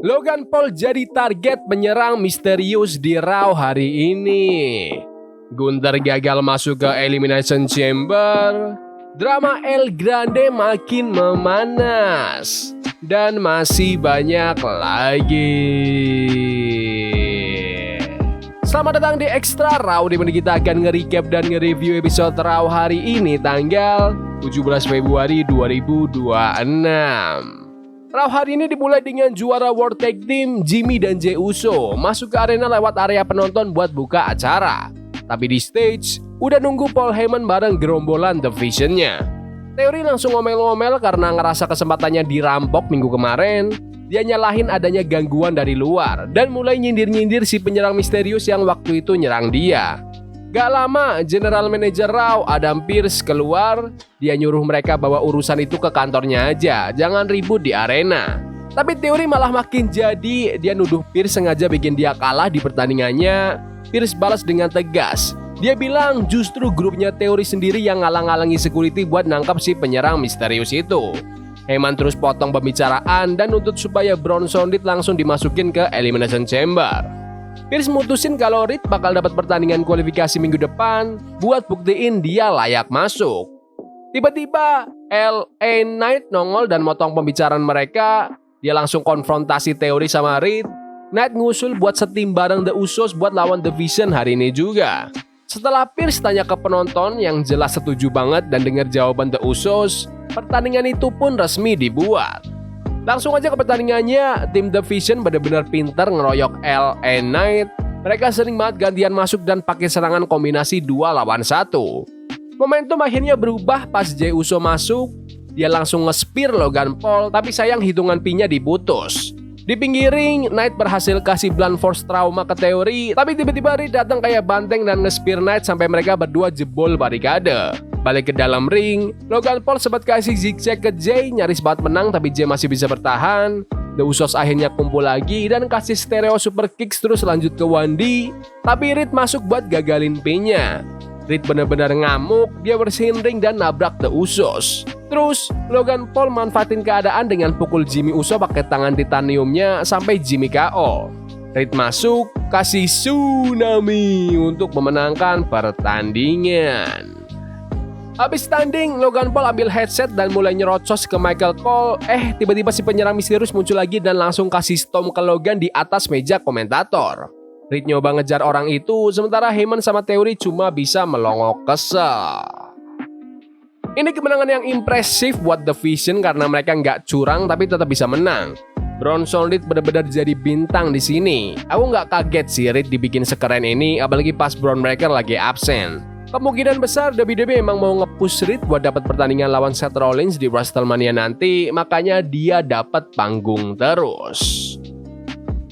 Logan Paul jadi target penyerang misterius di Raw hari ini. Gunther gagal masuk ke Elimination Chamber. Drama El Grande makin memanas. Dan masih banyak lagi. Selamat datang di Extra Raw, di mana kita akan nge-recap dan nge-review episode Raw hari ini tanggal 17 Februari 2026. Raw hari ini dimulai dengan juara World Tag Team Jimmy dan Jey Uso masuk ke arena lewat area penonton buat buka acara. Tapi di stage udah nunggu Paul Heyman bareng gerombolan The Vision-nya. Teori langsung ngomel-ngomel karena ngerasa kesempatannya dirampok minggu kemarin. Dia nyalahin adanya gangguan dari luar dan mulai nyindir-nyindir si penyerang misterius yang waktu itu nyerang dia. Gak lama, General Manager Raw Adam Pearce keluar. Dia nyuruh mereka bawa urusan itu ke kantornya aja, jangan ribut di arena. Tapi teori malah makin jadi. Dia nuduh Pearce sengaja bikin dia kalah di pertandingannya. Pearce balas dengan tegas. Dia bilang justru grupnya teori sendiri yang ngalang-ngalangi security buat nangkap si penyerang misterius itu. Heyman terus potong pembicaraan dan nuntut supaya Bronson Reed langsung dimasukin ke Elimination Chamber. Pearce mutusin kalau Reed bakal dapat pertandingan kualifikasi minggu depan buat buktiin dia layak masuk. Tiba-tiba LA Knight nongol dan motong pembicaraan mereka. Dia langsung konfrontasi teori sama Reed. Knight ngusul buat setim bareng The Usos buat lawan The Vision hari ini juga. Setelah Pearce tanya ke penonton yang jelas setuju banget dan dengar jawaban The Usos, pertandingan itu pun resmi dibuat. Langsung aja ke pertandingannya, tim The Vision benar-benar pintar ngeroyok LA Knight. Mereka sering banget gantian masuk dan pakai serangan kombinasi 2 lawan 1. Momentum akhirnya berubah pas Jey Uso masuk. Dia langsung nge-spear Logan Paul, tapi sayang hitungan pinnya diputus. Di pinggir ring, Knight berhasil kasih blunt force trauma ke teori, tapi tiba-tiba Reed datang kayak banteng dan nge-spear Knight sampai mereka berdua jebol barikade. Balik ke dalam ring, Logan Paul sempat kasih zigzag ke Jey, nyaris banget menang tapi Jey masih bisa bertahan. The Usos akhirnya kumpul lagi dan kasih stereo super kicks terus lanjut ke 1D, tapi Reed masuk buat gagalin pinnya. Reed benar-benar ngamuk, dia bersihin ring dan nabrak The Usos. Terus, Logan Paul manfaatin keadaan dengan pukul Jimmy Uso pakai tangan titaniumnya sampai Jimmy KO. Reed masuk, kasih tsunami untuk memenangkan pertandingan. Habis tanding, Logan Paul ambil headset dan mulai nyerocos ke Michael Cole. Tiba-tiba si penyerang misterius muncul lagi dan langsung kasih stomp ke Logan di atas meja komentator. Reed nyoba ngejar orang itu, sementara Heyman sama teori cuma bisa melongo kesel. Ini kemenangan yang impresif buat The Vision karena mereka nggak curang tapi tetap bisa menang. Bronson Reed benar-benar jadi bintang di sini. Aku nggak kaget sih Reed dibikin sekeren ini, apalagi pas Braun Breaker lagi absen. Kemungkinan besar WWE emang mau nge-push Reed buat dapat pertandingan lawan Seth Rollins di WrestleMania nanti, makanya dia dapat panggung terus.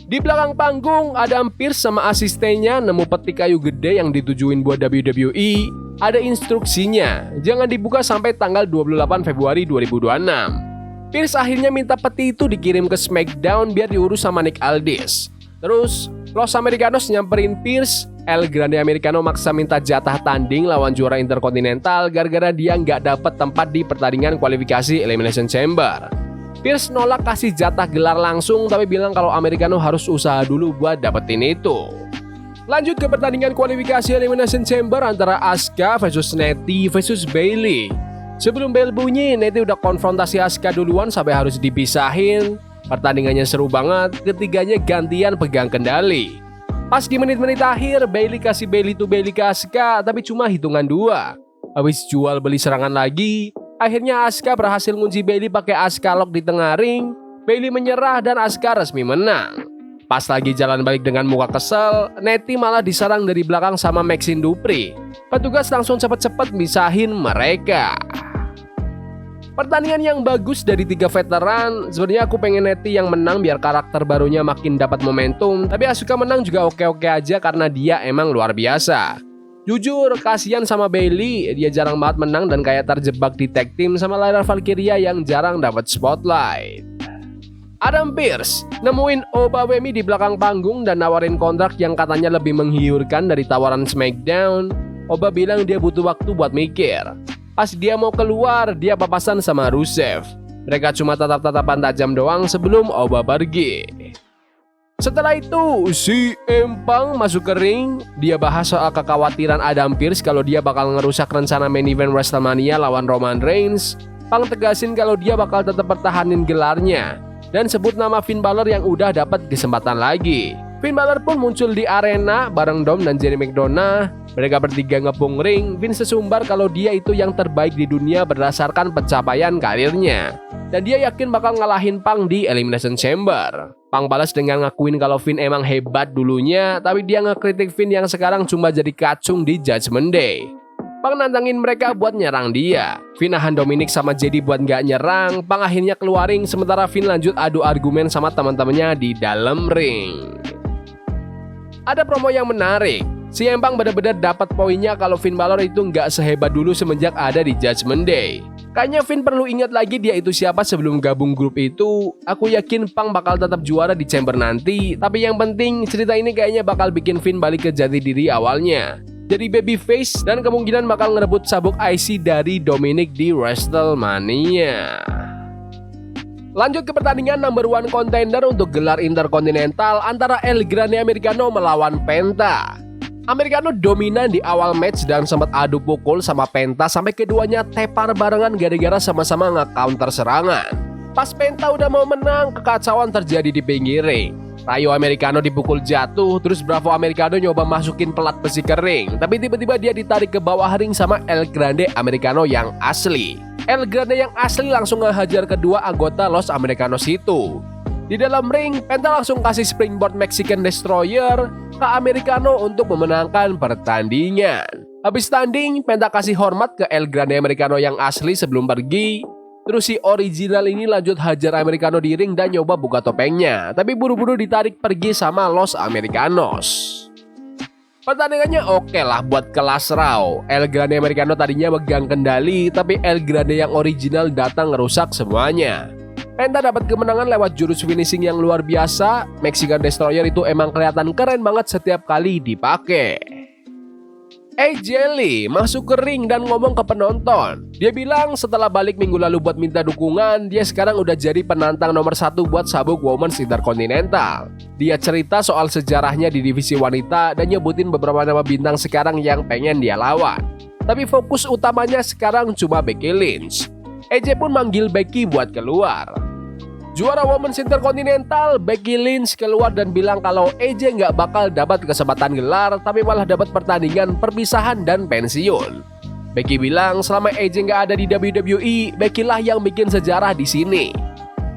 Di belakang panggung, Adam Pearce sama asistennya nemu peti kayu gede yang ditujuin buat WWE. Ada instruksinya, jangan dibuka sampai tanggal 28 Februari 2026. Pearce akhirnya minta peti itu dikirim ke SmackDown biar diurus sama Nick Aldis. Terus, Los Americanos nyamperin Pearce. El Grande Americano maksa minta jatah tanding lawan juara Intercontinental gara-gara dia nggak dapat tempat di pertandingan kualifikasi Elimination Chamber. Pearce nolak kasih jatah gelar langsung tapi bilang kalau Americano harus usaha dulu buat dapetin itu. Lanjut ke pertandingan kualifikasi Elimination Chamber antara Asuka versus Natty versus Bayley. Sebelum bel bunyi, Natty udah konfrontasi Asuka duluan sampai harus dipisahin. Pertandingannya seru banget, ketiganya gantian pegang kendali. Pas di menit-menit akhir, Bayley kasih Bayley to Bayley ke Asuka tapi cuma hitungan 2. Habis jual beli serangan lagi, akhirnya Asuka berhasil ngunci Bayley pakai Asuka Lock di tengah ring. Bayley menyerah dan Asuka resmi menang. Pas lagi jalan balik dengan muka kesel, Natty malah diserang dari belakang sama Maxine Dupri. Petugas langsung cepet-cepet misahin mereka. Pertandingan yang bagus dari 3 veteran. Sebenarnya aku pengen Natty yang menang biar karakter barunya makin dapat momentum. Tapi Asuka menang juga oke-oke aja karena dia emang luar biasa. Jujur, kasihan sama Bayley, dia jarang banget menang dan kayak terjebak di tag team sama Lyra Valkyria yang jarang dapat spotlight. Adam Pearce nemuin Oba Wemi di belakang panggung dan nawarin kontrak yang katanya lebih menggiurkan dari tawaran SmackDown. Oba bilang dia butuh waktu buat mikir. Pas dia mau keluar, dia papasan sama Rusev. Mereka cuma tatap-tatapan tajam doang sebelum Oba pergi. Setelah itu, si Empang masuk ke ring. Dia bahas soal kekhawatiran Adam Pearce kalau dia bakal ngerusak rencana main event WrestleMania lawan Roman Reigns. Pang tegasin kalau dia bakal tetap pertahanin gelarnya dan sebut nama Finn Balor yang udah dapat kesempatan lagi. Finn Balor pun muncul di arena bareng Dom dan Jerry McDonough. Mereka bertiga ngepung ring. Vin sesumbar kalau dia itu yang terbaik di dunia berdasarkan pencapaian karirnya. Dan dia yakin bakal ngalahin Pang di Elimination Chamber. Pang balas dengan ngakuin kalau Finn emang hebat dulunya, tapi dia ngekritik Finn yang sekarang cuma jadi kacung di Judgment Day. Pang nantangin mereka buat nyerang dia. Finn nahan Dominic sama JD buat gak nyerang. Pang akhirnya keluar ring, sementara Finn lanjut adu argumen sama teman-temannya di dalam ring. Ada promo yang menarik. Si Empang benar-benar dapat poinnya kalau Finn Balor itu nggak sehebat dulu semenjak ada di Judgment Day. Kayaknya Finn perlu ingat lagi dia itu siapa sebelum gabung grup itu. Aku yakin Pang bakal tetap juara di Chamber nanti. Tapi yang penting cerita ini kayaknya bakal bikin Finn balik ke jati diri awalnya. Jadi babyface dan kemungkinan bakal ngerebut sabuk IC dari Dominic di WrestleMania. Lanjut ke pertandingan number one contender untuk gelar Intercontinental antara El Grande Americano melawan Penta. Americano dominan di awal match dan sempat adu pukul sama Penta sampai keduanya tepar barengan gara-gara sama-sama nge-counter serangan. Pas Penta udah mau menang, kekacauan terjadi di pinggir ring. Rayo Americano dipukul jatuh, terus Bravo Americano nyoba masukin pelat besi ke ring, tapi tiba-tiba dia ditarik ke bawah ring sama El Grande Americano yang asli. El Grande yang asli langsung ngehajar kedua anggota Los Americanos itu. Di dalam ring, Penta langsung kasih springboard Mexican Destroyer ke Americano untuk memenangkan pertandingan. Habis tanding, Penta kasih hormat ke El Grande Americano yang asli sebelum pergi. Terus si original ini lanjut hajar Americano di ring dan nyoba buka topengnya, tapi buru-buru ditarik pergi sama Los Americanos. Pertandingannya oke lah buat kelas Raw. El Grande Americano tadinya megang kendali, tapi El Grande yang original datang ngerusak semuanya. Penta dapat kemenangan lewat jurus finishing yang luar biasa. Mexican Destroyer itu emang kelihatan keren banget setiap kali dipakai. AJ Lee masuk ke ring dan ngomong ke penonton. Dia bilang setelah balik minggu lalu buat minta dukungan, dia sekarang udah jadi penantang nomor 1 buat sabuk Women's Intercontinental. Dia cerita soal sejarahnya di divisi wanita dan nyebutin beberapa nama bintang sekarang yang pengen dia lawan. Tapi fokus utamanya sekarang cuma Becky Lynch. AJ pun manggil Becky buat keluar. Juara Women's Intercontinental, Becky Lynch keluar dan bilang kalau AJ nggak bakal dapat kesempatan gelar, tapi malah dapat pertandingan perpisahan dan pensiun. Becky bilang selama AJ nggak ada di WWE, Becky lah yang bikin sejarah di sini.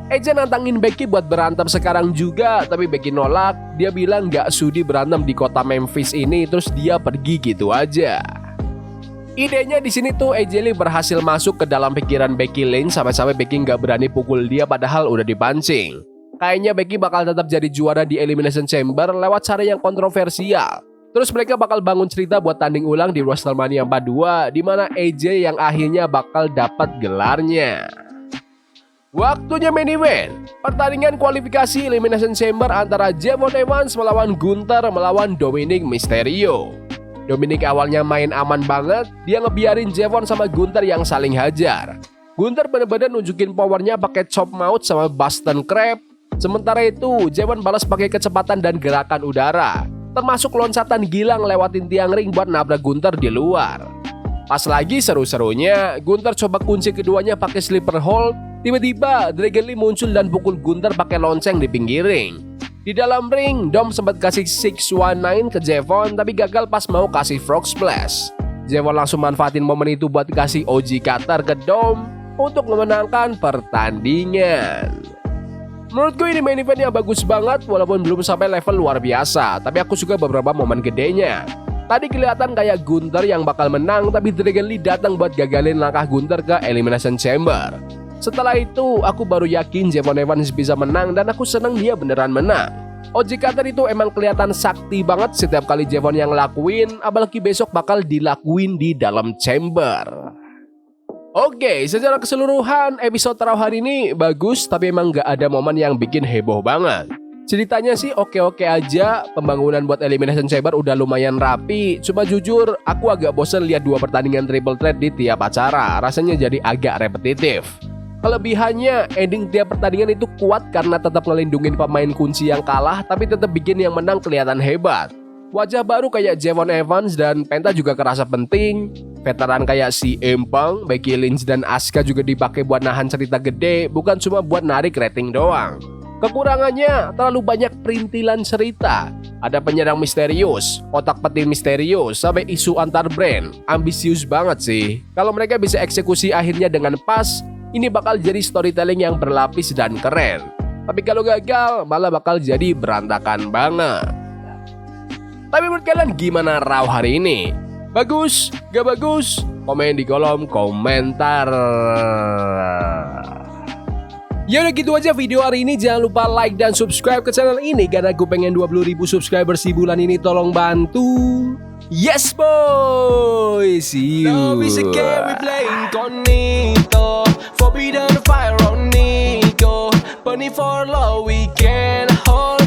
AJ nantangin Becky buat berantem sekarang juga, tapi Becky nolak. Dia bilang nggak sudi berantem di kota Memphis ini, terus dia pergi gitu aja. Idenya di sini tuh AJ Lee berhasil masuk ke dalam pikiran Becky Lynch sampai-sampai Becky nggak berani pukul dia padahal udah dipancing. Kayaknya Becky bakal tetap jadi juara di Elimination Chamber lewat cara yang kontroversial. Terus mereka bakal bangun cerita buat tanding ulang di WrestleMania 42 di mana AJ yang akhirnya bakal dapat gelarnya. Waktunya main event. Pertandingan kualifikasi Elimination Chamber antara Javon Evans melawan Gunther melawan Dominic Mysterio. Dominic awalnya main aman banget, dia ngebiarin Javon sama Gunther yang saling hajar. Gunther bener-bener nunjukin powernya pakai chop mouth sama Boston Crab. Sementara itu, Javon balas pakai kecepatan dan gerakan udara, termasuk loncatan gila ngelewatin tiang ring buat nabrak Gunther di luar. Pas lagi seru-serunya, Gunther coba kunci keduanya pakai sleeper hold. Tiba-tiba Dragon Lee muncul dan pukul Gunther pakai lonceng di pinggir ring. Di dalam ring, Dom sempat kasih 619 ke Javon tapi gagal pas mau kasih frog splash. Javon langsung manfaatin momen itu buat kasih OG Cutter ke Dom untuk memenangkan pertandingan. Menurutku ini main event yang bagus banget walaupun belum sampai level luar biasa, tapi aku suka beberapa momen gedenya. Tadi kelihatan kayak Gunther yang bakal menang, tapi Dragon Lee datang buat gagalin langkah Gunther ke Elimination Chamber. Setelah itu, aku baru yakin Javon Evans bisa menang dan aku seneng dia beneran menang. OG Cutter itu emang kelihatan sakti banget setiap kali Javon yang lakuin, apalagi besok bakal dilakuin di dalam chamber. Oke, secara keseluruhan episode Raw hari ini bagus, tapi emang gak ada momen yang bikin heboh banget. Ceritanya sih oke-oke aja, pembangunan buat Elimination Chamber udah lumayan rapi. Cuma jujur, aku agak bosen lihat 2 pertandingan triple threat di tiap acara, rasanya jadi agak repetitif. Kelebihannya, ending tiap pertandingan itu kuat karena tetap ngelindungin pemain kunci yang kalah, tapi tetap bikin yang menang kelihatan hebat. Wajah baru kayak Javon Evans dan Penta juga kerasa penting. Veteran kayak si Empang, Becky Lynch dan Asuka juga dipakai buat nahan cerita gede, bukan cuma buat narik rating doang. Kekurangannya, terlalu banyak perintilan cerita. Ada penyerang misterius, otak petir misterius, sampai isu antar brand. Ambisius banget sih. Kalau mereka bisa eksekusi akhirnya dengan pas, ini bakal jadi storytelling yang berlapis dan keren. Tapi kalau gagal, malah bakal jadi berantakan banget. Tapi menurut kalian gimana Raw hari ini? Bagus? Gak bagus? Komen di kolom komentar. Ya udah gitu aja video hari ini. Jangan lupa like dan subscribe ke channel ini karena gue pengen 20.000 subscriber si bulan ini. Tolong bantu. Yes boy. See you. Love is a game we play incognito. Forbidden fire on Nico. Bunny for love we can hold.